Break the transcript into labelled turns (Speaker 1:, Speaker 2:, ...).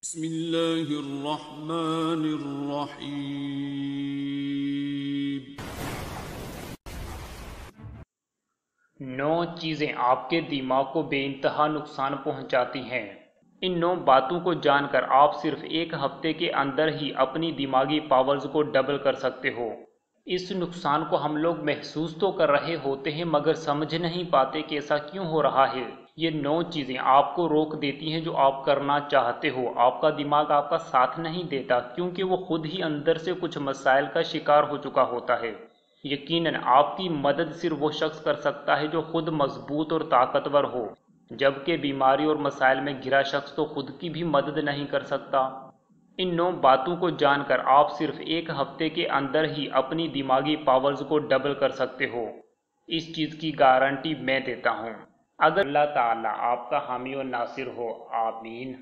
Speaker 1: بسم اللہ الرحمن الرحیم۔
Speaker 2: 9 چیزیں آپ کے دماغ کو بے انتہا نقصان پہنچاتی ہیں۔ ان 9 باتوں کو جان کر آپ صرف ایک ہفتے کے اندر ہی اپنی دماغی پاورز کو ڈبل کر سکتے ہو۔ اس نقصان کو ہم لوگ محسوس تو کر رہے ہوتے ہیں مگر سمجھ نہیں پاتے کہ ایسا کیوں ہو رہا ہے۔ یہ 9 چیزیں آپ کو روک دیتی ہیں جو آپ کرنا چاہتے ہو۔ آپ کا دماغ آپ کا ساتھ نہیں دیتا کیونکہ وہ خود ہی اندر سے کچھ مسائل کا شکار ہو چکا ہوتا ہے۔ یقیناً آپ کی مدد صرف وہ شخص کر سکتا ہے جو خود مضبوط اور طاقتور ہو، جبکہ بیماری اور مسائل میں گھرا شخص تو خود کی بھی مدد نہیں کر سکتا۔ ان 9 باتوں کو جان کر آپ صرف ایک ہفتے کے اندر ہی اپنی دماغی پاورز کو ڈبل کر سکتے ہو۔ اس چیز کی گارنٹی میں دیتا ہوں۔ اگر اللہ تعالیٰ آپ کا حامی و ناصر ہو، آمین۔